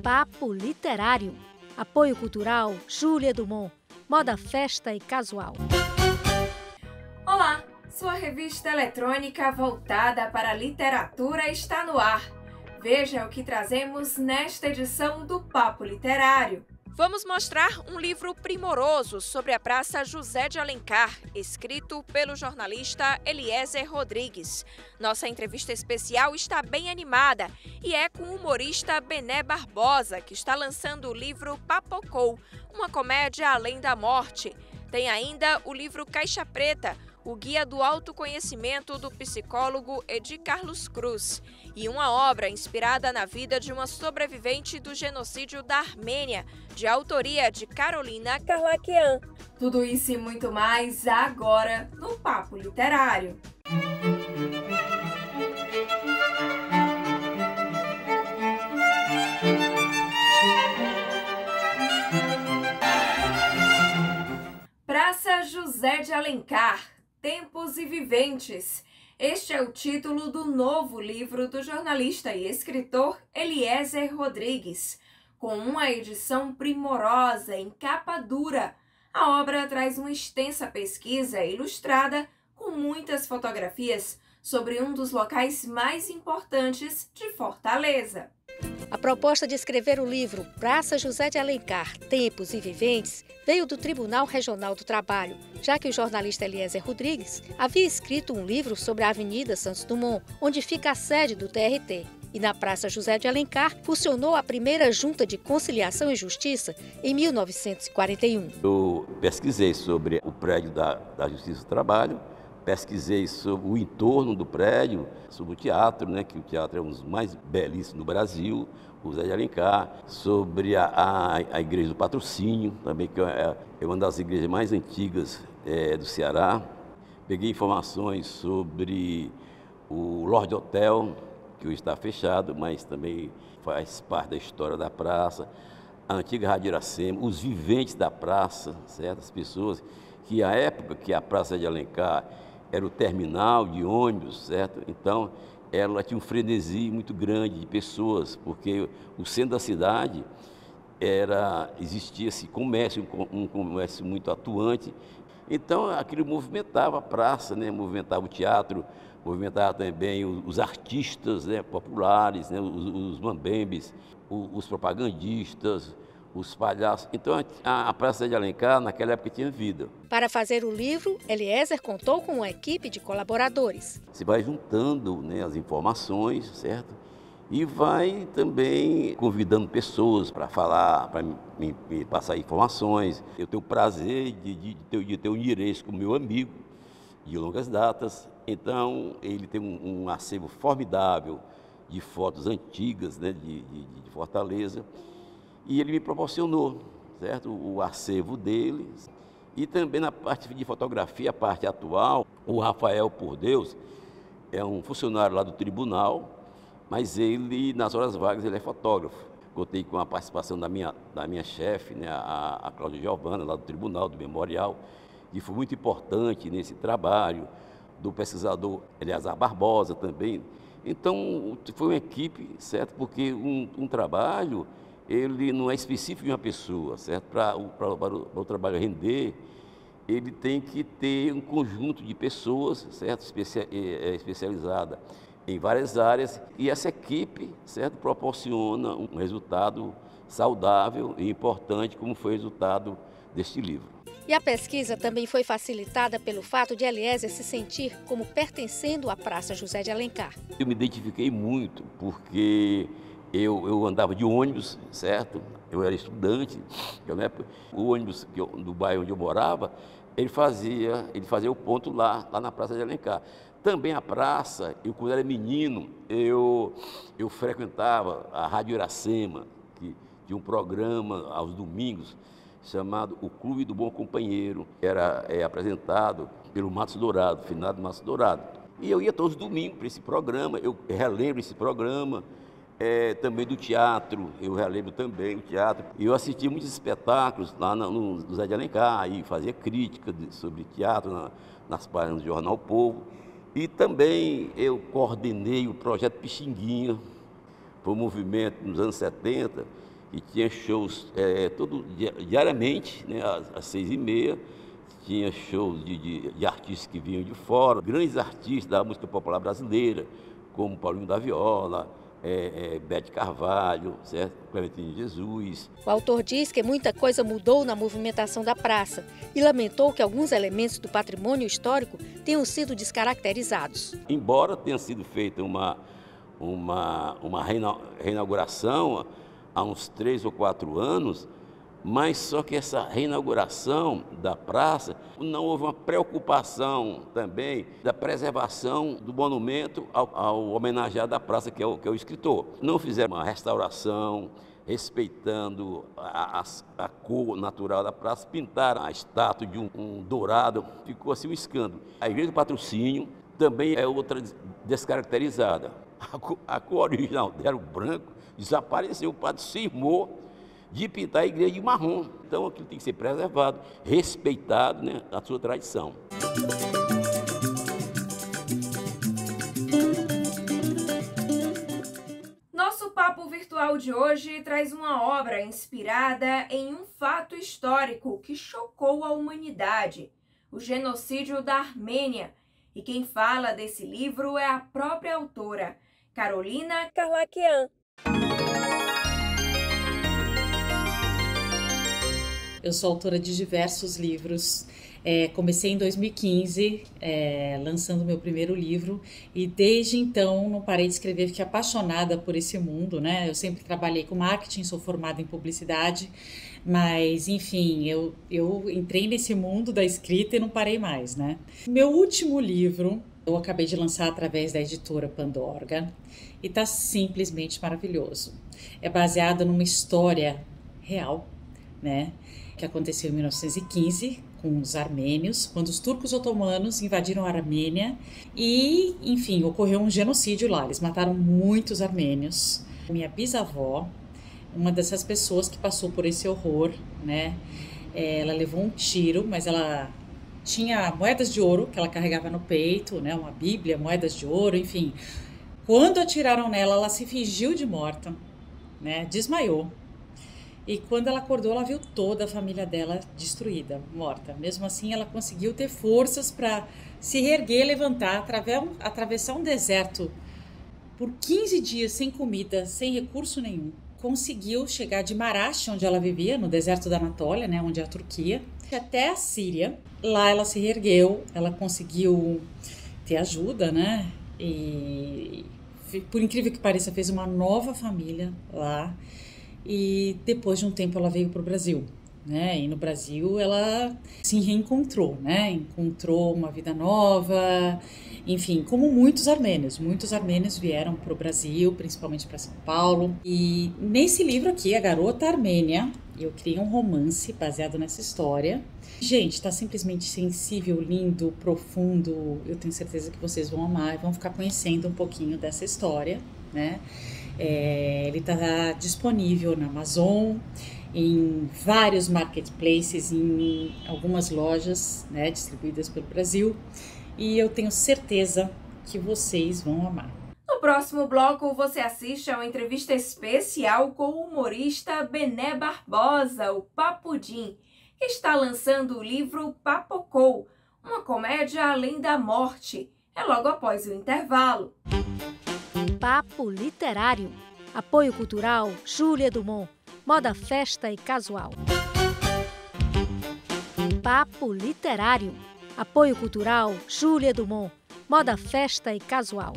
Papo Literário. Apoio cultural Júlia Dumont. Moda, festa e casual. Olá! Sua revista eletrônica voltada para a literatura está no ar. Veja o que trazemos nesta edição do Papo Literário. Vamos mostrar um livro primoroso sobre a Praça José de Alencar, escrito pelo jornalista Eliezer Rodrigues. Nossa entrevista especial está bem animada e é com o humorista Bené Barbosa, que está lançando o livro Papocou, uma comédia além da morte. Tem ainda o livro Caixa Preta, o Guia do Autoconhecimento do psicólogo Edi Carlos Cruz, e uma obra inspirada na vida de uma sobrevivente do genocídio da Armênia, de autoria de Carolina Carlaquian. Tudo isso e muito mais agora no Papo Literário. Praça José de Alencar, Tempos e Viventes. Este é o título do novo livro do jornalista e escritor Eliezer Rodrigues. Com uma edição primorosa em capa dura, a obra traz uma extensa pesquisa ilustrada com muitas fotografias sobre um dos locais mais importantes de Fortaleza. A proposta de escrever o livro Praça José de Alencar, Tempos e Viventes veio do Tribunal Regional do Trabalho, já que o jornalista Eliezer Rodrigues havia escrito um livro sobre a Avenida Santos Dumont, onde fica a sede do TRT. E na Praça José de Alencar funcionou a primeira Junta de Conciliação e Justiça em 1941. Eu pesquisei sobre o prédio da Justiça do Trabalho, pesquisei sobre o entorno do prédio, sobre o teatro, que o teatro é um dos mais belíssimos do Brasil, o José de Alencar, sobre a Igreja do Patrocínio, também, que é uma das igrejas mais antigas do Ceará. Peguei informações sobre o Lorde Hotel, que hoje está fechado, mas também faz parte da história da praça, a antiga Rádio Iracema, os viventes da praça, certas pessoas que, à época que a Praça de Alencar era o terminal de ônibus, certo? Então, ela tinha um frenesi muito grande de pessoas, porque o centro da cidade existia esse comércio, um comércio muito atuante. Então, aquilo movimentava a praça, movimentava o teatro, movimentava também os artistas populares, os mambembes, os propagandistas, os palhaços. Então, a Praça de Alencar, naquela época, tinha vida. Para fazer o livro, Eliezer contou com uma equipe de colaboradores. Você vai juntando as informações, certo? E vai também convidando pessoas para falar, para me passar informações. Eu tenho o prazer de ter um endereço com o meu amigo de longas datas. Então, ele tem um acervo formidável de fotos antigas de Fortaleza. E ele me proporcionou, certo, o acervo dele. E também na parte de fotografia, a parte atual, o Rafael Por Deus é um funcionário lá do tribunal, mas ele, nas horas vagas, ele é fotógrafo. Contei com a participação da minha chefe, a Cláudia Giovana, lá do tribunal, do memorial, que foi muito importante nesse trabalho, do pesquisador Eleazar Barbosa também. Então, foi uma equipe, certo, porque um trabalho, ele não é específico de uma pessoa, certo? Para o trabalho render, ele tem que ter um conjunto de pessoas, certo? Especializada em várias áreas, e essa equipe, certo? Proporciona um resultado saudável e importante, como foi o resultado deste livro. E a pesquisa também foi facilitada pelo fato de Eliezer se sentir como pertencendo à Praça José de Alencar. Eu me identifiquei muito, porque eu andava de ônibus, certo? Eu era estudante, o ônibus do bairro onde eu morava, ele fazia o ponto lá na Praça de Alencar. Também a praça, quando era menino, eu frequentava a Rádio Iracema, que tinha um programa aos domingos chamado O Clube do Bom Companheiro. Era apresentado pelo Matos Dourado, finado Matos Dourado. E eu ia todos os domingos para esse programa, eu relembro esse programa. Também do teatro, eu relembro também o teatro. Eu assistia muitos espetáculos lá no José de Alencar, e fazia crítica sobre teatro nas páginas do jornal O Povo. E também eu coordenei o projeto Pixinguinha, foi um movimento nos anos 70, que tinha shows diariamente, né, às 6h30, tinha shows de artistas que vinham de fora, grandes artistas da música popular brasileira, como Paulinho da Viola, Bete Carvalho, certo? Clementine Jesus. O autor diz que muita coisa mudou na movimentação da praça e lamentou que alguns elementos do patrimônio histórico tenham sido descaracterizados. Embora tenha sido feita uma reinauguração há uns 3 ou 4 anos, mas só que essa reinauguração da praça, não houve uma preocupação também da preservação do monumento ao homenageado da praça, que é o escritor. Não fizeram uma restauração, respeitando a cor natural da praça, pintaram a estátua de um dourado, ficou assim um escândalo. A Igreja do Patrocínio também é outra descaracterizada. A cor original dela, o branco, desapareceu, o padre cismou de pintar a igreja de marrom. Então aquilo tem que ser preservado, respeitado, né, a sua tradição. Nosso papo virtual de hoje traz uma obra inspirada em um fato histórico que chocou a humanidade, o genocídio da Armênia. E quem fala desse livro é a própria autora, Carolina Carlaquian. Eu sou autora de diversos livros. Comecei em 2015, lançando meu primeiro livro, e desde então não parei de escrever, fiquei apaixonada por esse mundo, né? Eu sempre trabalhei com marketing, sou formada em publicidade, mas enfim, eu entrei nesse mundo da escrita e não parei mais, né? Meu último livro eu acabei de lançar através da editora Pandorga e está simplesmente maravilhoso. É baseado numa história real, né? Que aconteceu em 1915 com os armênios, quando os turcos otomanos invadiram a Armênia e, enfim, ocorreu um genocídio lá. Eles mataram muitos armênios. Minha bisavó, uma dessas pessoas que passou por esse horror, né? Ela levou um tiro, mas ela tinha moedas de ouro que ela carregava no peito, né? Uma bíblia, moedas de ouro, enfim. Quando atiraram nela, ela se fingiu de morta, né? Desmaiou. E quando ela acordou, ela viu toda a família dela destruída, morta. Mesmo assim, ela conseguiu ter forças para se reerguer, levantar, atravessar um deserto por 15 dias sem comida, sem recurso nenhum. Conseguiu chegar de Marash, onde ela vivia, no deserto da Anatólia, né, onde é a Turquia, até a Síria. Lá ela se reergueu, ela conseguiu ter ajuda, né? E, por incrível que pareça, fez uma nova família lá. E depois de um tempo ela veio para o Brasil, né? E no Brasil ela se reencontrou, né? Encontrou uma vida nova, enfim, como muitos armênios vieram para o Brasil, principalmente para São Paulo. E nesse livro aqui, A Garota Armênia, eu criei um romance baseado nessa história. Gente, está simplesmente sensível, lindo, profundo. Eu tenho certeza que vocês vão amar e vão ficar conhecendo um pouquinho dessa história, né? Ele está disponível na Amazon, em vários marketplaces, em algumas lojas, né, distribuídas pelo Brasil, e eu tenho certeza que vocês vão amar. No próximo bloco, você assiste a uma entrevista especial com o humorista Bené Barbosa, o Papudim, que está lançando o livro Papocou, uma comédia além da morte. É logo após o intervalo. Papo Literário. Apoio Cultural Júlia Dumont. Moda, festa e casual. Papo Literário. Apoio Cultural Júlia Dumont. Moda, festa e casual.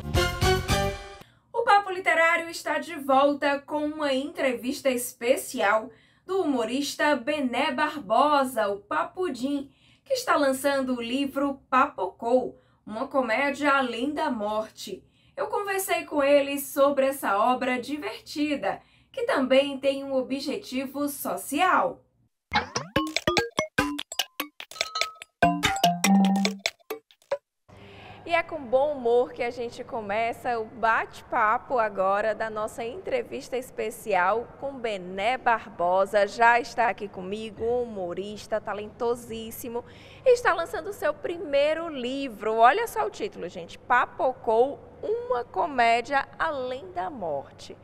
O Papo Literário está de volta com uma entrevista especial do humorista Bené Barbosa, o Papudim, que está lançando o livro Papocou, uma comédia além da morte. Eu conversei com ele sobre essa obra divertida, que também tem um objetivo social. E E é com bom humor que a gente começa o bate-papo agora da nossa entrevista especial com Bené Barbosa. Já está aqui comigo, um humorista talentosíssimo, e está lançando o seu primeiro livro. Olha só o título, gente, Papocou, uma comédia além da morte.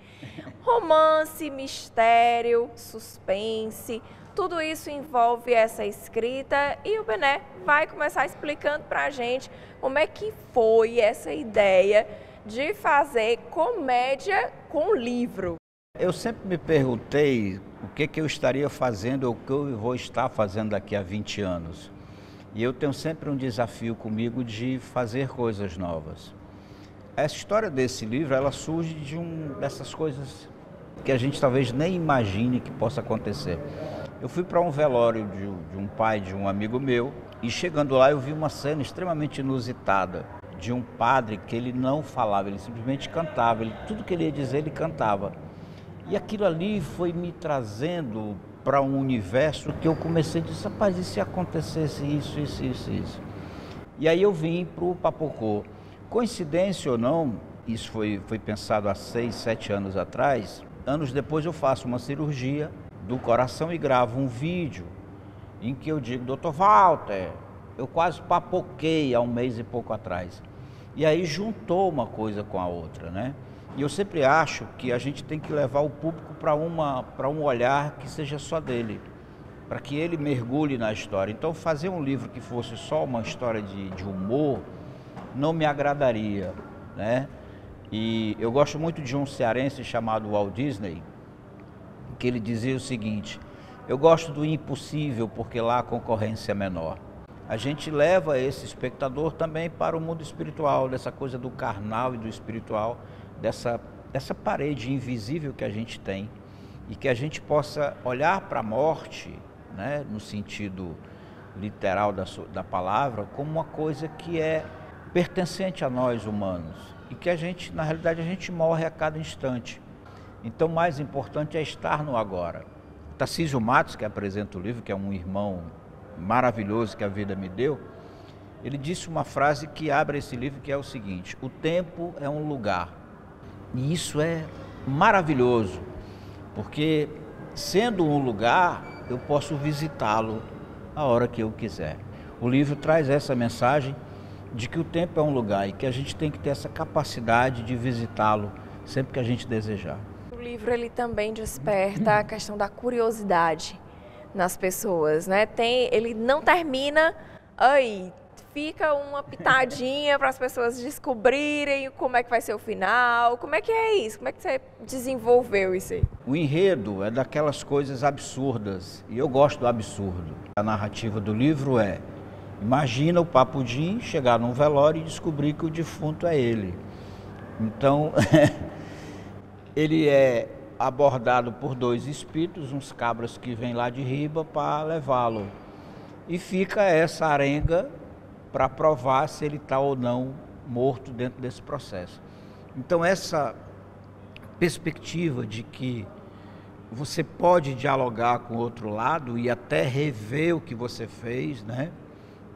Romance, mistério, suspense, tudo isso envolve essa escrita e o Bené vai começar explicando para a gente como é que foi essa ideia de fazer comédia com livro. Eu sempre me perguntei o que eu estaria fazendo ou o que eu vou estar fazendo daqui a 20 anos. E eu tenho sempre um desafio comigo de fazer coisas novas. Essa história desse livro, ela surge dessas coisas que a gente talvez nem imagine que possa acontecer. Eu fui para um velório de um pai de um amigo meu e chegando lá eu vi uma cena extremamente inusitada de um padre que ele não falava, ele simplesmente cantava, tudo que ele ia dizer ele cantava. E aquilo ali foi me trazendo para um universo que eu comecei a dizer, rapaz, e se acontecesse isso? E aí eu vim para o Papocou. Coincidência ou não, isso foi pensado há 6, 7 anos atrás, anos depois eu faço uma cirurgia do coração e gravo um vídeo em que eu digo, Dr. Walter, eu quase papoquei há um mês e pouco atrás. E aí juntou uma coisa com a outra, né? E eu sempre acho que a gente tem que levar o público para um olhar que seja só dele, para que ele mergulhe na história. Então fazer um livro que fosse só uma história de humor não me agradaria, né? E eu gosto muito de um cearense chamado Walt Disney, que ele dizia o seguinte, eu gosto do impossível porque lá a concorrência é menor. A gente leva esse espectador também para o mundo espiritual, dessa coisa do carnal e do espiritual, dessa parede invisível que a gente tem e que a gente possa olhar para a morte, né, no sentido literal da palavra, como uma coisa que é pertencente a nós humanos e que a gente, na realidade, a gente morre a cada instante. Então, o mais importante é estar no agora. Tarcísio Matos, que apresenta o livro, que é um irmão maravilhoso que a vida me deu, ele disse uma frase que abre esse livro, que é o seguinte, o tempo é um lugar. E isso é maravilhoso, porque sendo um lugar, eu posso visitá-lo a hora que eu quiser. O livro traz essa mensagem de que o tempo é um lugar e que a gente tem que ter essa capacidade de visitá-lo sempre que a gente desejar. O livro ele também desperta a questão da curiosidade nas pessoas, né? Ele não termina aí, fica uma pitadinha para as pessoas descobrirem como é que vai ser o final. Como é que é isso? Como é que você desenvolveu isso aí? O enredo é daquelas coisas absurdas e eu gosto do absurdo. A narrativa do livro é, imagina o Papudim chegar num velório e descobrir que o defunto é ele. Então, ele é abordado por 2 espíritos, uns cabras que vêm lá de riba para levá-lo. E fica essa arenga para provar se ele está ou não morto dentro desse processo. Então, essa perspectiva de que você pode dialogar com o outro lado e até rever o que você fez, né?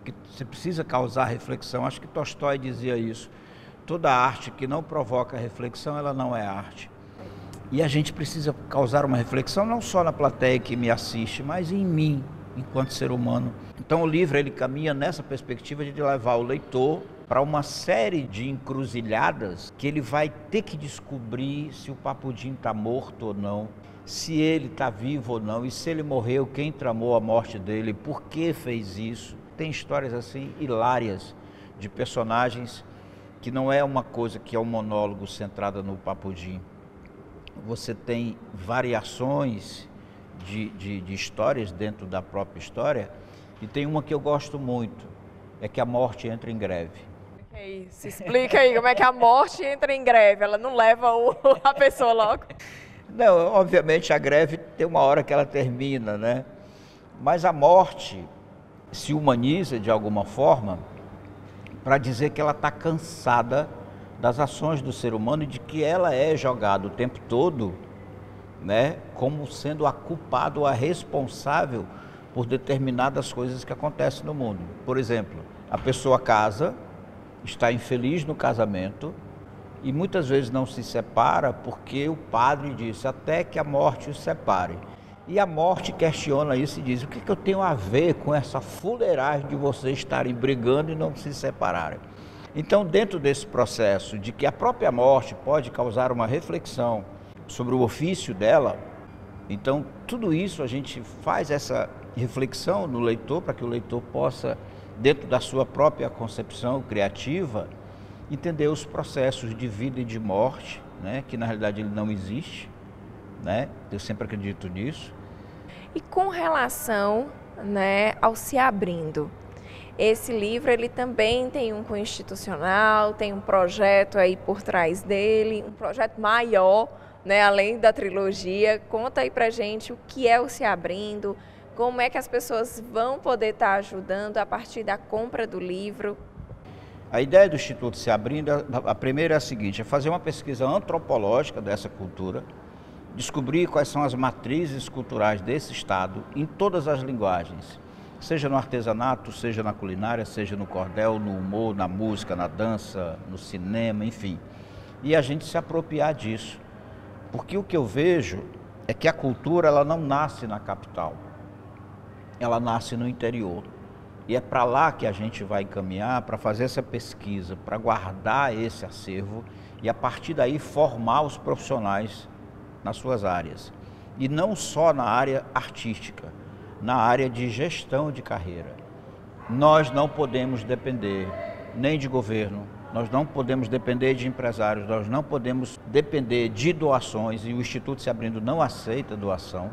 Que você precisa causar reflexão. Acho que Tolstói dizia isso. Toda arte que não provoca reflexão, ela não é arte. E a gente precisa causar uma reflexão não só na plateia que me assiste, mas em mim, enquanto ser humano. Então o livro ele caminha nessa perspectiva de levar o leitor para uma série de encruzilhadas que ele vai ter que descobrir se o Papudim está morto ou não, se ele está vivo ou não, e se ele morreu, quem tramou a morte dele, por que fez isso. Tem histórias assim hilárias de personagens que não é uma coisa que é um monólogo centrado no Papudim. Você tem variações de histórias dentro da própria história, e tem uma que eu gosto muito, é que a morte entra em greve. É isso, explica aí como é que a morte entra em greve, ela não leva a pessoa logo? Não, obviamente a greve tem uma hora que ela termina, né? Mas a morte se humaniza de alguma forma para dizer que ela está cansada das ações do ser humano e de que ela é jogada o tempo todo, né, como sendo a culpada ou a responsável por determinadas coisas que acontecem no mundo. Por exemplo, a pessoa casa está infeliz no casamento e muitas vezes não se separa porque o padre disse até que a morte os separe. E a morte questiona isso e diz: o que eu tenho a ver com essa fuleiragem de vocês estarem brigando e não se separarem? Então, dentro desse processo de que a própria morte pode causar uma reflexão sobre o ofício dela, então tudo isso a gente faz essa reflexão no leitor para que o leitor possa, dentro da sua própria concepção criativa, entender os processos de vida e de morte, né, que na realidade ele não existe, né? Eu sempre acredito nisso. E com relação, né, ao Se Abrindo, esse livro ele também tem um cunho institucional, tem um projeto aí por trás dele, um projeto maior, né, além da trilogia. Conta aí pra gente o que é o Se Abrindo, como é que as pessoas vão poder estar ajudando a partir da compra do livro. A ideia do Instituto Se Abrindo, a primeira é a seguinte: é fazer uma pesquisa antropológica dessa cultura, descobrir quais são as matrizes culturais desse estado em todas as linguagens, seja no artesanato, seja na culinária, seja no cordel, no humor, na música, na dança, no cinema, enfim. E a gente se apropriar disso, porque o que eu vejo é que a cultura ela não nasce na capital, ela nasce no interior. E é para lá que a gente vai caminhar para fazer essa pesquisa, para guardar esse acervo e a partir daí formar os profissionais nas suas áreas. E não só na área artística, na área de gestão de carreira. Nós não podemos depender nem de governo, nós não podemos depender de empresários, nós não podemos depender de doações e o Instituto Se Abrindo não aceita doação.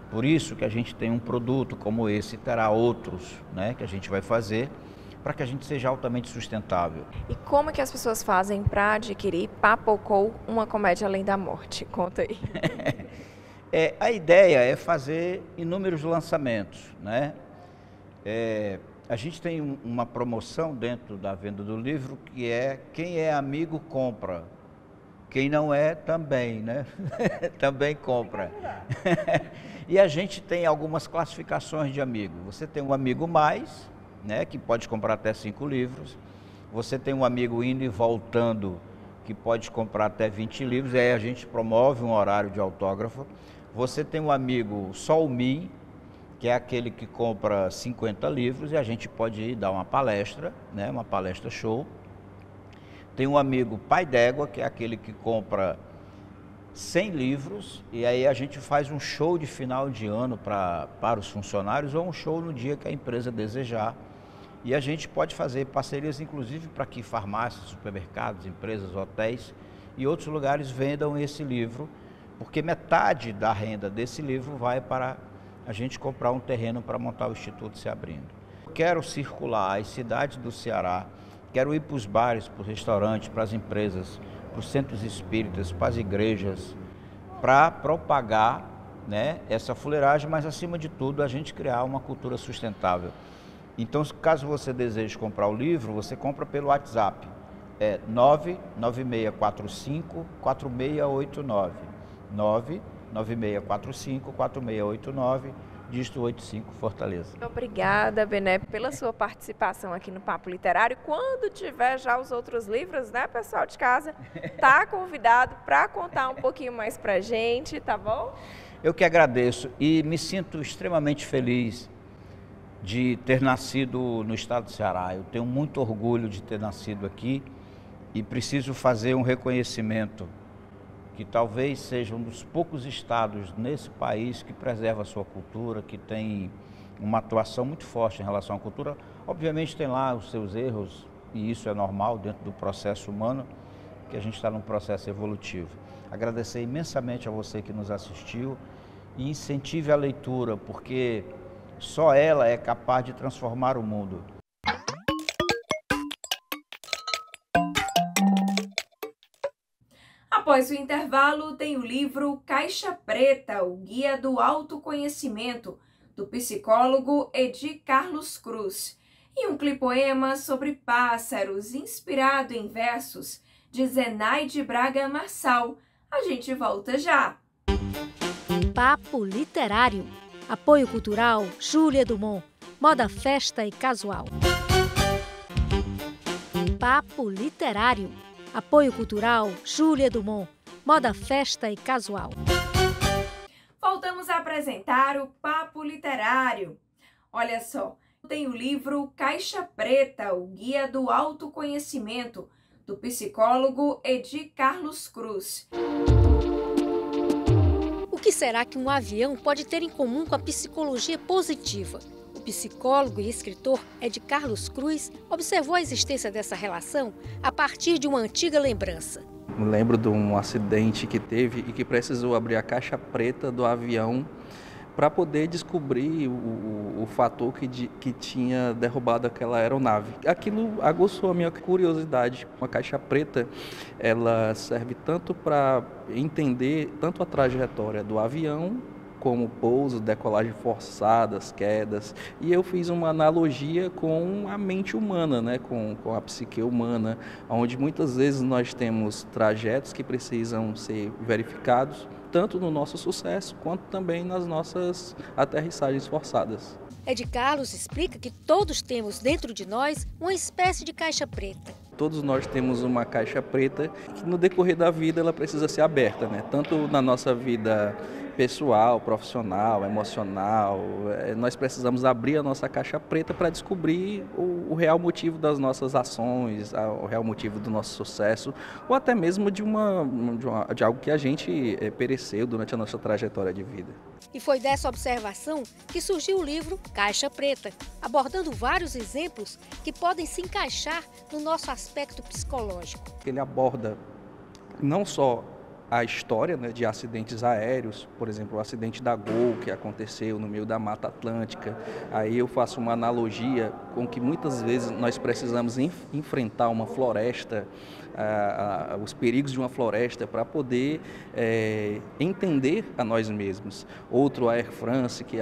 Por isso que a gente tem um produto como esse, e terá outros, né, que a gente vai fazer para que a gente seja altamente sustentável. E como que as pessoas fazem para adquirir Papocou, uma comédia além da morte? Conta aí. A ideia é fazer inúmeros lançamentos, né? A gente tem uma promoção dentro da venda do livro que é: quem é amigo compra, quem não é também, né? Também compra. E a gente tem algumas classificações de amigo. Você tem um amigo mais, né, que pode comprar até 5 livros. Você tem um amigo indo e voltando, que pode comprar até 20 livros. E aí a gente promove um horário de autógrafo. Você tem um amigo Só o Mi, que é aquele que compra 50 livros e a gente pode ir dar uma palestra, né, uma palestra show. Tem um amigo Pai d'Égua, que é aquele que compra 100 livros e aí a gente faz um show de final de ano para os funcionários ou um show no dia que a empresa desejar. E a gente pode fazer parcerias, inclusive, para que farmácias, supermercados, empresas, hotéis e outros lugares vendam esse livro, porque metade da renda desse livro vai para a gente comprar um terreno para montar o Instituto Se Abrindo. Quero circular as cidades do Ceará, quero ir para os bares, para os restaurantes, para as empresas, para os centros espíritas, para as igrejas, para propagar, né, essa fuleiragem, mas acima de tudo a gente criar uma cultura sustentável. Então, caso você deseje comprar o livro, você compra pelo WhatsApp, 99645-4689, 99645-4689, dígito 85, Fortaleza. Obrigada, Bené, pela sua participação aqui no Papo Literário. Quando tiver já os outros livros, né, pessoal de casa, tá convidado para contar um pouquinho mais pra gente, tá bom? Eu que agradeço e me sinto extremamente feliz de ter nascido no estado do Ceará. Eu tenho muito orgulho de ter nascido aqui e preciso fazer um reconhecimento que talvez seja um dos poucos estados nesse país que preserva a sua cultura, que tem uma atuação muito forte em relação à cultura. Obviamente tem lá os seus erros, e isso é normal dentro do processo humano, que a gente está num processo evolutivo. Agradecer imensamente a você que nos assistiu e incentive a leitura, porque só ela é capaz de transformar o mundo. Após o intervalo, tem o livro Caixa Preta, o Guia do Autoconhecimento, do psicólogo Edi Carlos Cruz, e um clipoema sobre pássaros, inspirado em versos de Zenaide Braga Marçal. A gente volta já! Papo Literário. Apoio Cultural Júlia Dumont. Moda, festa e casual. Papo Literário. Apoio cultural Júlia Dumont. Moda, festa e casual. Voltamos a apresentar o Papo Literário. Olha só, tem o livro Caixa Preta, o Guia do Autoconhecimento, do psicólogo Edi Carlos Cruz. O que será que um avião pode ter em comum com a psicologia positiva? O psicólogo e escritor Edi Carlos Cruz observou a existência dessa relação a partir de uma antiga lembrança. Me lembro de um acidente que teve e que precisou abrir a caixa preta do avião para poder descobrir o fator que tinha derrubado aquela aeronave. Aquilo aguçou a minha curiosidade. Uma caixa preta, ela serve tanto para entender tanto a trajetória do avião, como pouso, decolagem forçadas, quedas. E eu fiz uma analogia com a mente humana, né? com a psique humana, onde muitas vezes nós temos trajetos que precisam ser verificados, tanto no nosso sucesso, quanto também nas nossas aterrissagens forçadas. Edi Carlos explica que todos temos dentro de nós uma espécie de caixa preta. Todos nós temos uma caixa preta que no decorrer da vida ela precisa ser aberta, né? Tanto na nossa vida pessoal, profissional, emocional, nós precisamos abrir a nossa caixa preta para descobrir o real motivo das nossas ações, o real motivo do nosso sucesso, ou até mesmo de algo que a gente pereceu durante a nossa trajetória de vida. E foi dessa observação que surgiu o livro Caixa Preta, abordando vários exemplos que podem se encaixar no nosso aspecto psicológico. Ele aborda não só a história, né, de acidentes aéreos, por exemplo, o acidente da Gol que aconteceu no meio da Mata Atlântica. Aí eu faço uma analogia com que muitas vezes nós precisamos enfrentar uma floresta, os perigos de uma floresta para poder entender a nós mesmos. Outro, a Air France, que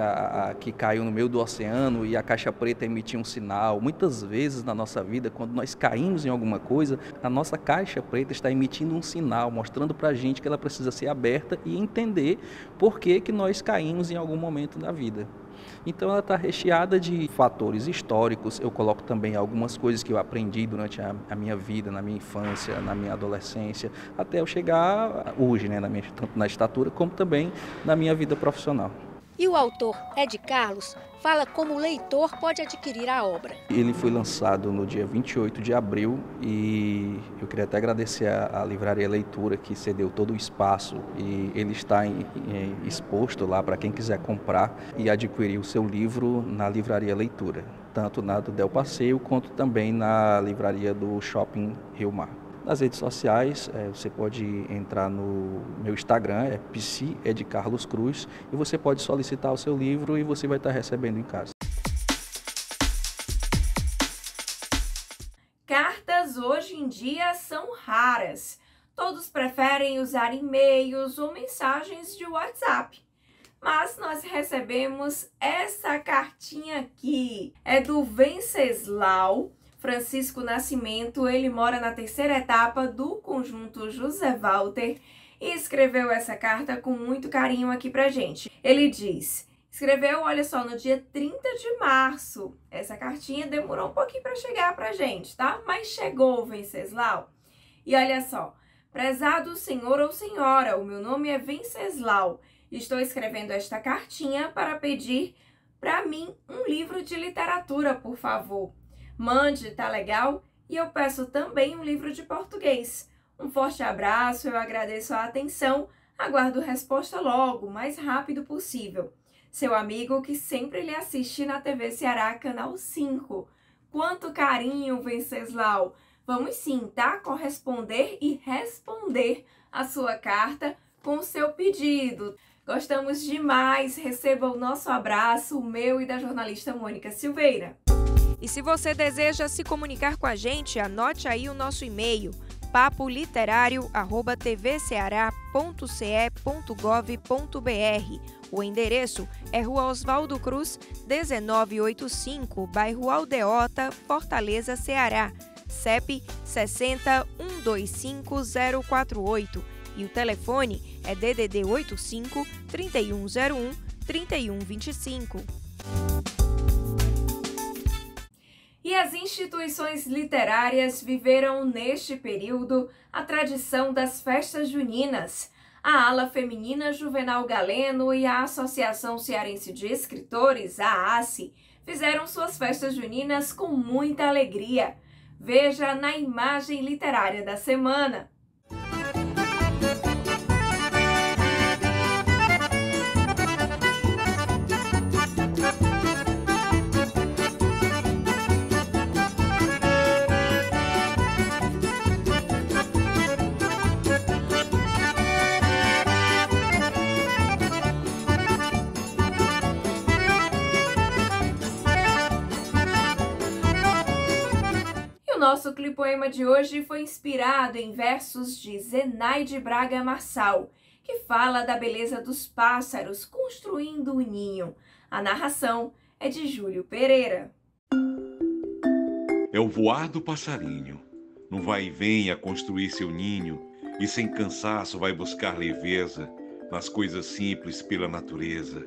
caiu no meio do oceano e a caixa preta emitiu um sinal. Muitas vezes na nossa vida, quando nós caímos em alguma coisa, a nossa caixa preta está emitindo um sinal, mostrando para a gente que ela precisa ser aberta e entender por que nós caímos em algum momento da vida. Então ela está recheada de fatores históricos. Eu coloco também algumas coisas que eu aprendi durante a minha vida, na minha infância, na minha adolescência, até eu chegar hoje, né, tanto na estatura como também na minha vida profissional. E o autor Edi Carlos fala como o leitor pode adquirir a obra. Ele foi lançado no dia 28 de abril e eu queria até agradecer à Livraria Leitura que cedeu todo o espaço e ele está exposto lá para quem quiser comprar e adquirir o seu livro na Livraria Leitura, tanto na do Del Passeio quanto também na livraria do Shopping Rio Mar. Nas redes sociais, você pode entrar no meu Instagram, é Psi Edi Carlos Cruz, e você pode solicitar o seu livro e você vai estar recebendo em casa. Cartas hoje em dia são raras. Todos preferem usar e-mails ou mensagens de WhatsApp. Mas nós recebemos essa cartinha aqui. É do Venceslau Francisco Nascimento. Ele mora na 3ª etapa do Conjunto José Walter e escreveu essa carta com muito carinho aqui pra gente. Ele diz, escreveu, olha só, no dia 30 de março. Essa cartinha demorou um pouquinho para chegar pra gente, tá? Mas chegou, Venceslau. E olha só, prezado senhor ou senhora, o meu nome é Venceslau. Estou escrevendo esta cartinha para pedir para mim um livro de literatura, por favor. Mande, tá legal? E eu peço também um livro de português. Um forte abraço, eu agradeço a atenção, aguardo resposta logo, o mais rápido possível. Seu amigo que sempre lhe assiste na TV Ceará, Canal 5. Quanto carinho, Venceslau! Vamos sim, tá? Corresponder e responder a sua carta com o seu pedido. Gostamos demais, receba o nosso abraço, o meu e da jornalista Mônica Silveira. E se você deseja se comunicar com a gente, anote aí o nosso e-mail, papoliterário@tvceara.ce.gov.br. O endereço é Rua Oswaldo Cruz, 1985, bairro Aldeota, Fortaleza, Ceará. CEP 60-125-048 e o telefone é DDD 85 3101 3125. E as instituições literárias viveram neste período a tradição das festas juninas. A ala feminina Juvenal Galeno e a Associação Cearense de Escritores, a ACE, fizeram suas festas juninas com muita alegria. Veja na imagem literária da semana. O nosso clipoema de hoje foi inspirado em versos de Zenaide Braga Marçal, que fala da beleza dos pássaros construindo o ninho. A narração é de Júlio Pereira. É o voar do passarinho, no vai e vem a construir seu ninho, e sem cansaço vai buscar leveza nas coisas simples pela natureza.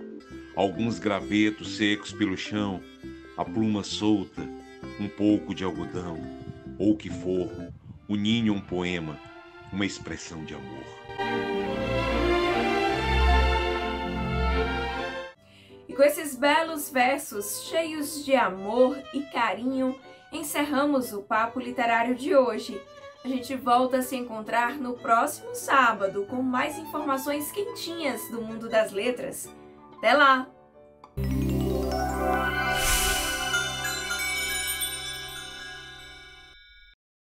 Alguns gravetos secos pelo chão, a pluma solta, um pouco de algodão, ou o que for, o ninho um poema, uma expressão de amor. E com esses belos versos cheios de amor e carinho, encerramos o Papo Literário de hoje. A gente volta a se encontrar no próximo sábado com mais informações quentinhas do mundo das letras. Até lá!